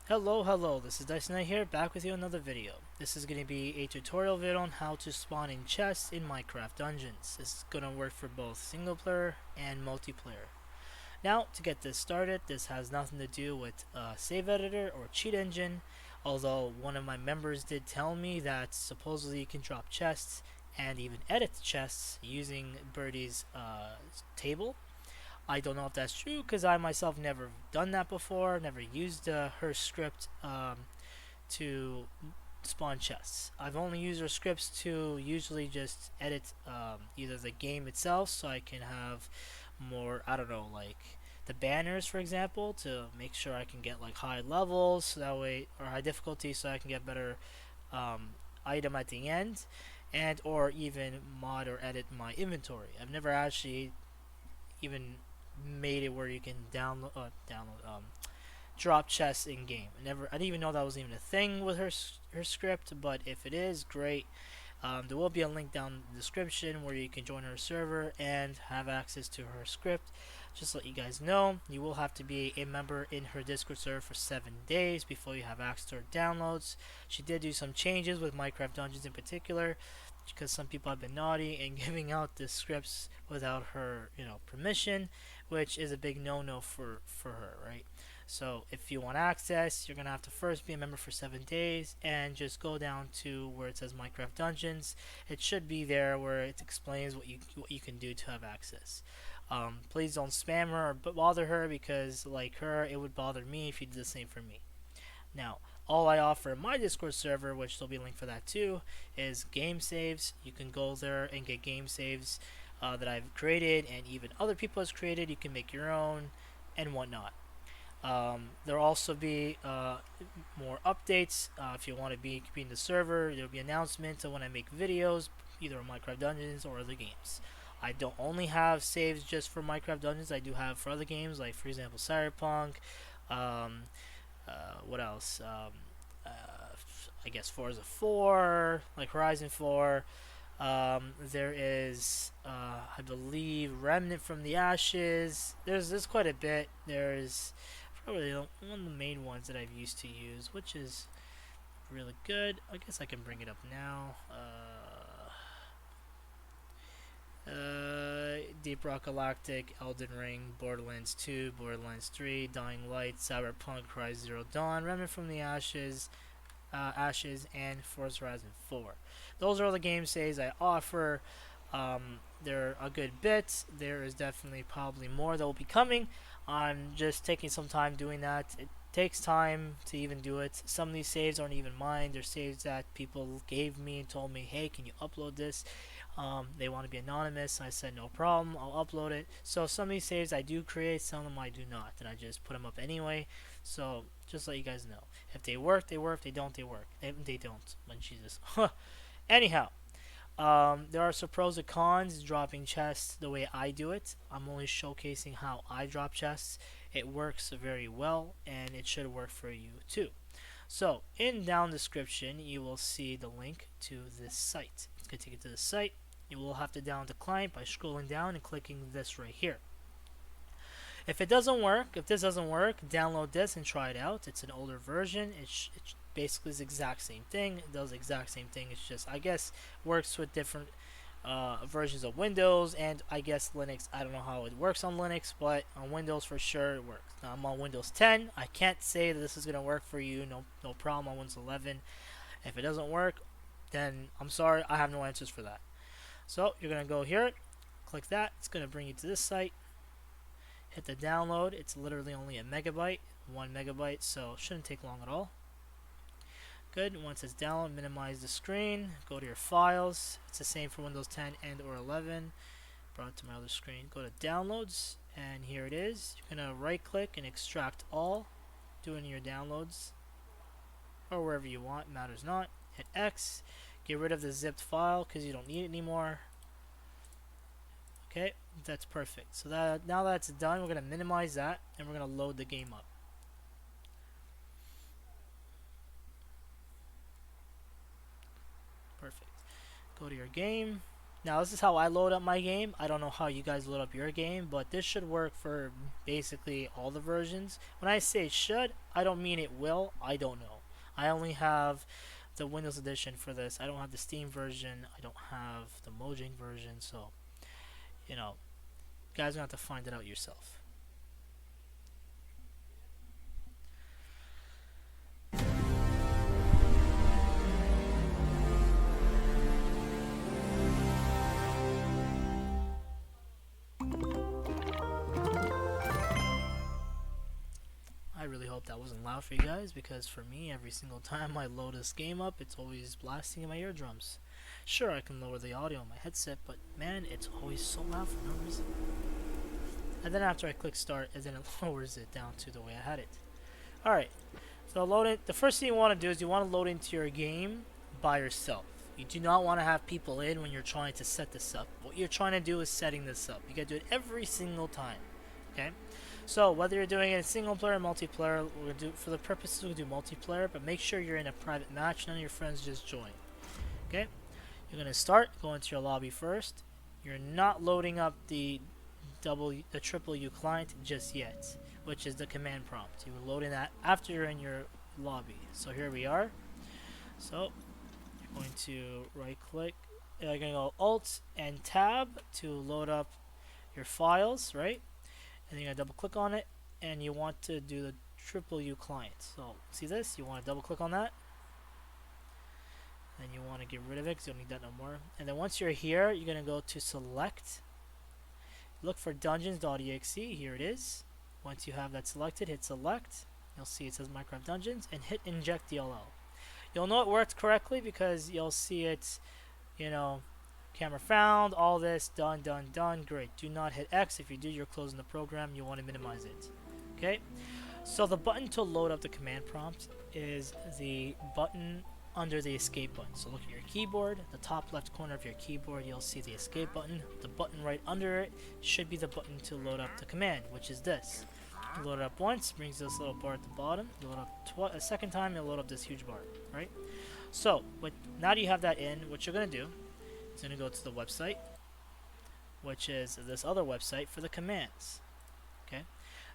Hello, this is Dyson Knight here, back with you another video. This is going to be a tutorial video on how to spawn in chests in Minecraft Dungeons. This is going to work for both single player and multiplayer. Now, to get this started, this has nothing to do with save editor or cheat engine, although one of my members did tell me that supposedly you can drop chests and even edit chests using Birdie's table. I don't know if that's true because I myself never done that before, never used her script to spawn chests. I've only used her scripts to usually just edit either the game itself so I can have more, I don't know, like the banners for example, to make sure I can get like high levels so that way, or high difficulty so I can get better um, item at the end, and or even mod or edit my inventory. I've never actually even made it where you can drop chests in game. I didn't even know that was even a thing with her script, but if it is, great. There will be a link down in the description where you can join her server and have access to her script. Just to let you guys know, you will have to be a member in her Discord server for 7 days before you have access to her downloads. She did do some changes with Minecraft Dungeons in particular, because some people have been naughty and giving out the scripts without her, permission, which is a big no-no for her, right? So if you want access, you're gonna have to first be a member for 7 days and just go down to where it says Minecraft Dungeons. It should be there where it explains what you can do to have access. Please don't spam her or bother her because, like her, it would bother me if you did the same for me. Now, all I offer in my Discord server, which there'll be a link for that too, is game saves. You can go there and get game saves that I've created, and even other people has created. You can make your own and whatnot. There'll also be more updates if you want to be in the server. There'll be announcements of when I make videos, either on Minecraft Dungeons or other games. I don't only have saves just for Minecraft Dungeons. I do have for other games, like for example Cyberpunk. Um, what else? I guess Forza 4, like Horizon 4. There is, I believe, Remnant from the Ashes. There's quite a bit. There's probably one of the main ones that I've used to use, which is really good. I guess I can bring it up now. Deep Rock Galactic, Elden Ring, Borderlands 2, Borderlands 3, Dying Light, Cyberpunk, Horizon Zero Dawn, Remnant from the Ashes, and Forza Horizon 4. Those are all the game saves I offer. They're a good bit. There is definitely probably more that will be coming. I'm just taking some time doing that. It takes time to even do it. Some of these saves aren't even mine. They're saves that people gave me and told me, hey, can you upload this? They want to be anonymous. I said no problem, I'll upload it. So some of these saves I do create, some of them I do not, and I just put them up anyway. So just let you guys know, if they work, they work. If they don't, they work. They don't. But Jesus. Anyhow, there are some pros and cons dropping chests the way I do it. I'm only showcasing how I drop chests. It works very well, and it should work for you too. So in down description, you will see the link to this site. It's going to take you to the site. You will have to download the client by scrolling down and clicking this right here. If this doesn't work, download this and try it out. It's an older version. It basically is the exact same thing. It does the exact same thing. It's just, I guess, works with different versions of Windows and I guess Linux. I don't know how it works on Linux, but on Windows for sure it works. Now I'm on Windows 10. I can't say that this is gonna work for you. No problem on Windows 11. If it doesn't work, then I'm sorry. I have no answers for that. So you're gonna go here, click that. It's gonna bring you to this site. Hit the download. It's literally only a megabyte, 1 megabyte, so it shouldn't take long at all. Good. Once it's down, minimize the screen. Go to your files. It's the same for Windows 10 and or 11. Brought it to my other screen. Go to downloads, and here it is. You're gonna right click and extract all. Do it in your downloads or wherever you want. Matters not. Hit X. Get rid of the zipped file because you don't need it anymore. Okay, that's perfect. So that now that it's done, we're gonna minimize that and we're gonna load the game up. Perfect. Go to your game. Now this is how I load up my game. I don't know how you guys load up your game, but this should work for basically all the versions. When I say should, I don't mean it will. I don't know. I only have the Windows edition for this. I don't have the Steam version. I don't have the Mojang version. So, you know, you guys are going to have to find it out yourself. I really hope that wasn't loud for you guys, because for me, every single time I load this game up, it's always blasting in my eardrums. Sure, I can lower the audio on my headset, but man, it's always so loud for no reason. And then after I click start, and then it lowers it down to the way I had it. Alright, so load it. The first thing you want to do is you want to load into your game by yourself. You do not want to have people in when you're trying to set this up. What you're trying to do is setting this up. You gotta do it every single time. Okay? So whether you're doing it in single player or multiplayer, we're gonna do, for the purposes we'll do multiplayer, but make sure you're in a private match, none of your friends just join. Okay? You're gonna start, go into your lobby first. You're not loading up the UUU client just yet, which is the command prompt. You're loading that after you're in your lobby. So here we are. So you're going to right click, you're gonna go Alt and Tab to load up your files, right? And you're gonna double click on it, and you want to do the UUU client. So see this? You want to double click on that, and you want to get rid of it because you don't need that no more. And then once you're here, you're gonna go to select, look for dungeons.exe. Here it is. Once you have that selected, hit select. You'll see it says Minecraft Dungeons, and hit inject DLL. You'll know it worked correctly because you'll see it, you know, camera found, all this, done, done, done, great. Do not hit X. If you do, you're closing the program. You want to minimize it. Okay? So the button to load up the command prompt is the button under the escape button. So look at your keyboard, the top left corner of your keyboard, you'll see the escape button. The button right under it should be the button to load up the command, which is this. You load it up once, brings this little bar at the bottom. You load up a second time, you'll load up this huge bar, right? So, now that you have that in, what you're going to do is going to go to the website, which is this other website for the commands. Okay?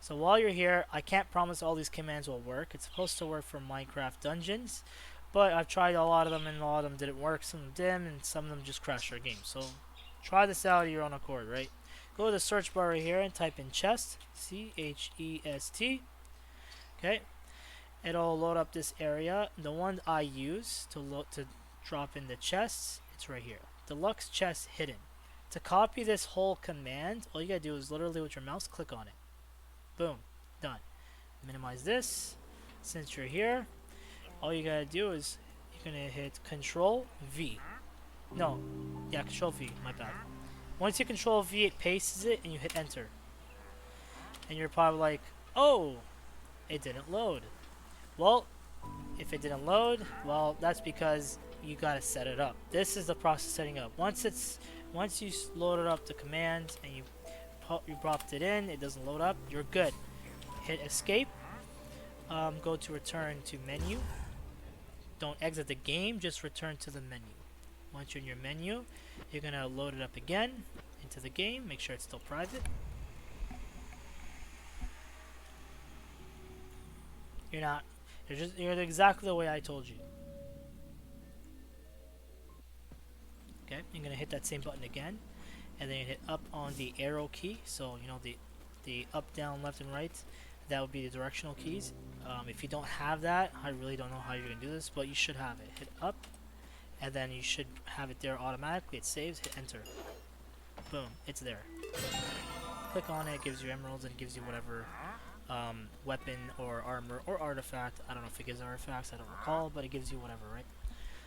So while you're here, I can't promise all these commands will work. It's supposed to work for Minecraft Dungeons, but I've tried a lot of them, and a lot of them didn't work. Some of them did, and some of them just crashed your game. So try this out at your own accord, right? Go to the search bar right here and type in chest, C-H-E-S-T. Okay, it'll load up this area. The one I use to drop in the chests, it's right here. Deluxe chest hidden. To copy this whole command, all you gotta do is literally with your mouse click on it. Boom, done. Minimize this. Since you're here, all you gotta do is you're gonna hit Control V. No, yeah, Control V. My bad. Once you Control V, it pastes it, and you hit Enter. And you're probably like, "Oh, it didn't load." Well, if it didn't load, well, that's because you gotta set it up. This is the process setting up. Once you loaded up the command and you dropped it in, it doesn't load up, you're good. Hit Escape. Go to Return to Menu. Don't exit the game, just return to the menu. Once you're in your menu, you're gonna load it up again into the game. Make sure it's still private. You're exactly the way I told you. Okay, you're gonna hit that same button again, and then you hit up on the arrow key. So you know the up, down, left, and right. That would be the directional keys. If you don't have that, I really don't know how you're gonna do this, but you should have it. Hit up, and then you should have it there automatically. It saves. Hit enter. Boom, it's there. Click on it. It gives you emeralds and gives you whatever weapon or armor or artifact. I don't know if it gives artifacts. I don't recall, but it gives you whatever, right?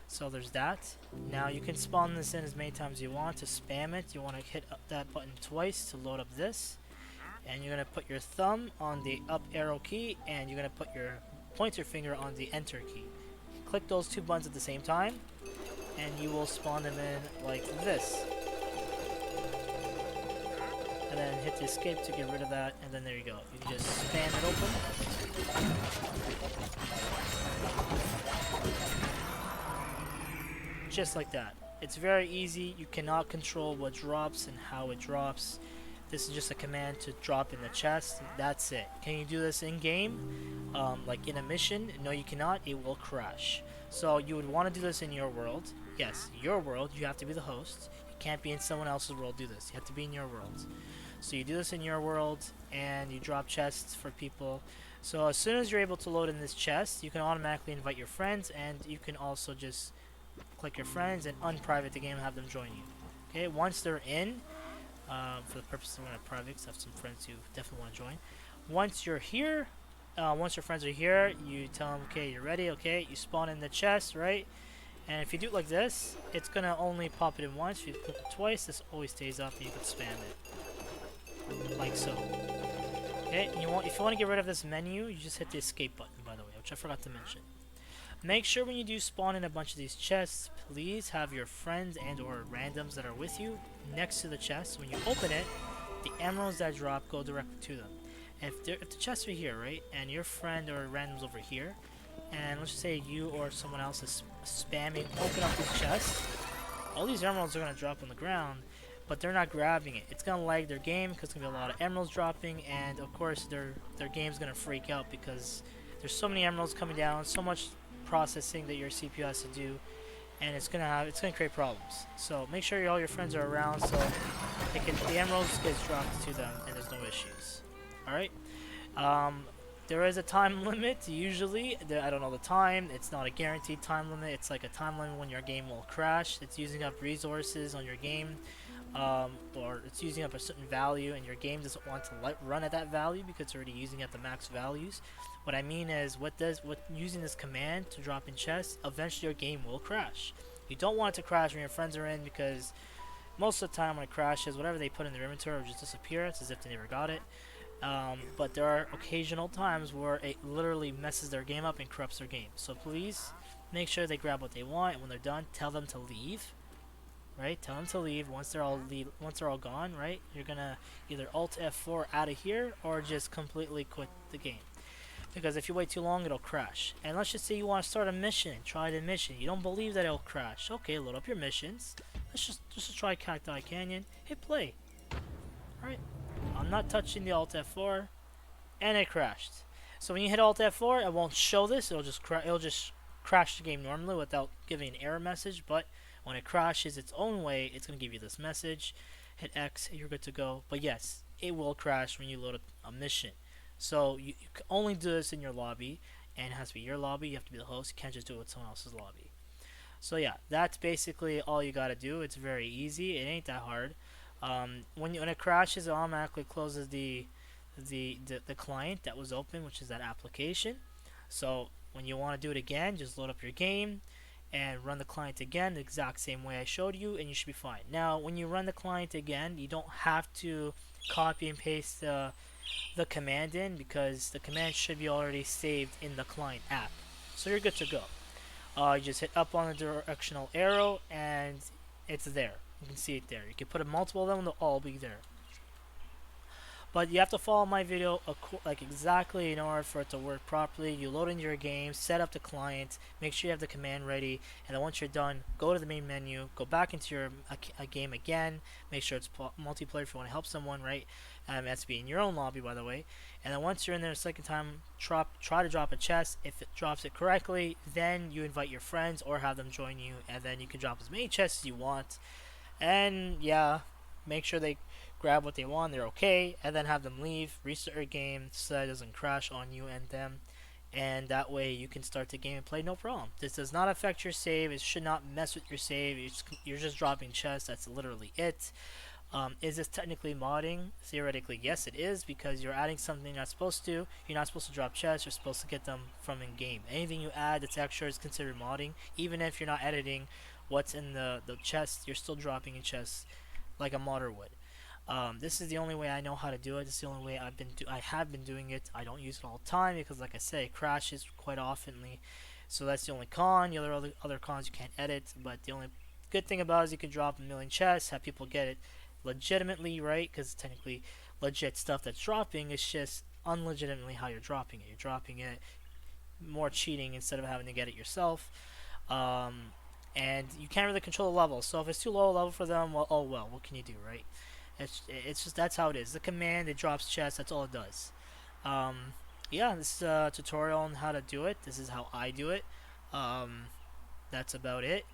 So there's that. Now you can spawn this in as many times as you want. To spam it, you want to hit up that button twice to load up this. And you're going to put your thumb on the up arrow key, and you're going to put your pointer finger on the enter key. Click those two buttons at the same time, and you will spawn them in like this. And then hit the escape to get rid of that, and then there you go. You can just spam it open. Just like that. It's very easy. You cannot control what drops and how it drops. This is just a command to drop in the chest. That's it. Can you do this in game? Like in a mission? No, you cannot. It will crash. So you would want to do this in your world. Yes, your world. You have to be the host. You can't be in someone else's world. Do this. You have to be in your world. So you do this in your world, and you drop chests for people. So as soon as you're able to load in this chest, you can automatically invite your friends, and you can also just click your friends and unprivate the game and have them join you. Okay, once they're in, for the purpose of private, because I have some friends who definitely want to join. Once you're here, once your friends are here, you tell them, okay, you're ready, okay, you spawn in the chest, right? And if you do it like this, it's gonna only pop it in once. If you click it twice, this always stays up and you can spam it. Like so. Okay, and if you want to get rid of this menu, you just hit the escape button, by the way, which I forgot to mention. Make sure when you do spawn in a bunch of these chests, please have your friends and or randoms that are with you next to the chest. When you open it, the emeralds that drop go directly to them. And if the chests are here, right, and your friend or random's over here, and let's just say you or someone else is spamming open up this chest, all these emeralds are going to drop on the ground, but they're not grabbing it. It's going to lag their game because there's going to be a lot of emeralds dropping, and of course their game's going to freak out because there's so many emeralds coming down, so much processing that your CPU has to do, and it's gonna create problems. So make sure all your friends are around so the emeralds gets dropped to them and there's no issues. All right. There is a time limit usually. I don't know the time. It's not a guaranteed time limit. It's like a time limit when your game will crash. It's using up resources on your game, or it's using up a certain value, and your game doesn't want to run at that value because it's already using up the max values. What I mean is, using this command to drop in chests, eventually your game will crash. You don't want it to crash when your friends are in, because most of the time when it crashes, whatever they put in their inventory will just disappear. It's as if they never got it. But there are occasional times where it literally messes their game up and corrupts their game. So please make sure they grab what they want, and when they're done, tell them to leave. Right? Tell them to leave. Once they're all gone, right? You're gonna either Alt F4 out of here or just completely quit the game. Because if you wait too long, it'll crash. And let's just say you want to start a mission, try the mission. You don't believe that it'll crash. Okay, load up your missions. Let's just try Cacti Canyon. Hit play. Alright. I'm not touching the Alt F4, and it crashed. So when you hit Alt F4, it won't show this. It'll just crash the game normally without giving an error message. But when it crashes its own way, it's gonna give you this message. Hit X, you're good to go. But yes, it will crash when you load a mission. So you can only do this in your lobby, and it has to be your lobby. You have to be the host. You can't just do it with someone else's lobby. So yeah, that's basically all you gotta do. It's very easy. It ain't that hard. When it crashes, it automatically closes the client that was open, which is that application. So when you want to do it again, just load up your game and run the client again the exact same way I showed you, and you should be fine. Now, when you run the client again, you don't have to copy and paste the command in, because the command should be already saved in the client app. So you're good to go. You just hit up on the directional arrow and it's there. You can see it there. You can put a multiple of them, they'll all be there. But you have to follow my video like exactly in order for it to work properly. You load into your game, set up the client, make sure you have the command ready, and then once you're done, go to the main menu, go back into your game again, make sure it's multiplayer if you want to help someone, right? It has to be in your own lobby, by the way. And then once you're in there a second time, try to drop a chest. If it drops it correctly, then you invite your friends or have them join you, and then you can drop as many chests as you want. And yeah, make sure they grab what they want, they're okay, and then have them leave, restart your game so that it doesn't crash on you and them, and that way you can start the game and play no problem. This does not affect your save. It should not mess with your save. You're just dropping chests. That's literally it. Is this technically modding? Theoretically, yes, it is, because you're adding something you're not supposed to. You're not supposed to drop chests. You're supposed to get them from in-game. Anything you add that's extra is considered modding. Even if you're not editing what's in the chest, you're still dropping in chests like a modder would. This is the only way I know how to do it. This is the only way I have been doing it. I don't use it all the time because, like I say, it crashes quite oftenly. So that's the only con. The other cons you can't edit. But the only good thing about it is you can drop a million chests, have people get it legitimately, right? Because technically, legit stuff that's dropping is just unlegitimately how you're dropping it. You're dropping it more cheating instead of having to get it yourself. and you can't really control the level. So if it's too low a level for them, well, oh well, what can you do, right? It's just that's how it is. The command, it drops chests. That's all it does. Um, yeah, this is a tutorial on how to do it. This is how I do it. Um, that's about it.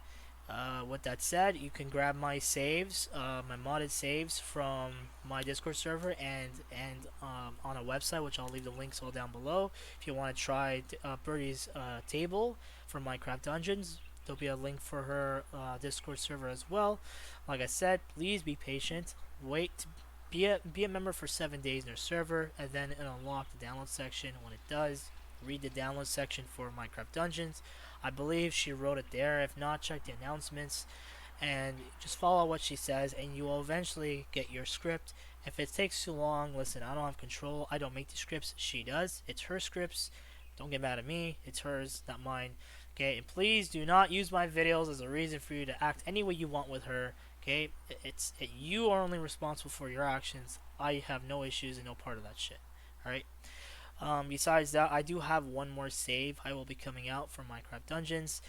With that said, you can grab my saves, my modded saves from my Discord server and on a website, which I'll leave the links all down below. If you want to try Birdie's table for Minecraft Dungeons, there'll be a link for her Discord server as well. Like I said, please be patient. Wait. Be a member for 7 days in her server, and then it'll unlock the download section. When it does, read the download section for Minecraft Dungeons. I believe she wrote it there. If not, check the announcements and just follow what she says, and you will eventually get your script. If it takes too long, listen, I don't have control. I don't make the scripts. She does. It's her scripts. Don't get mad at me. It's hers, not mine. Okay, and please do not use my videos as a reason for you to act any way you want with her. Okay, you are only responsible for your actions. I have no issues and no part of that shit. All right. Besides that, I do have one more save. I will be coming out for Minecraft Dungeons.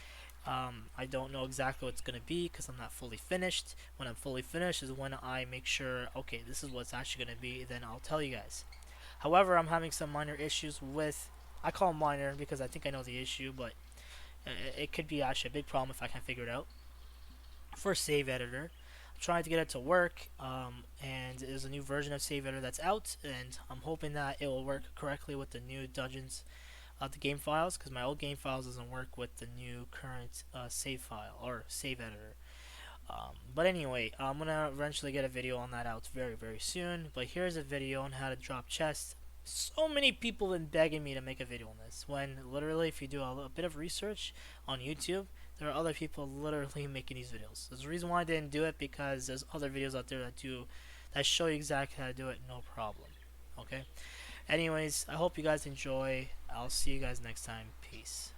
I don't know exactly what it's going to be because I'm not fully finished. When I'm fully finished is when I make sure, okay, this is what's actually going to be, then I'll tell you guys. However, I'm having some minor issues with, I call them minor because I think I know the issue, but it could be actually a big problem if I can't figure it out. For Save Editor, I'm trying to get it to work, and there's a new version of Save Editor that's out, and I'm hoping that it will work correctly with the new Dungeons the game files, because my old game files doesn't work with the new current save file or save editor. But anyway, I'm gonna eventually get a video on that out very very soon. But here's a video on how to drop chests. So many people have been begging me to make a video on this. When literally, if you do a bit of research on YouTube, there are other people literally making these videos. There's a reason why I didn't do it because there's other videos out there that show you exactly how to do it, no problem. Okay. Anyways, I hope you guys enjoy. I'll see you guys next time. Peace.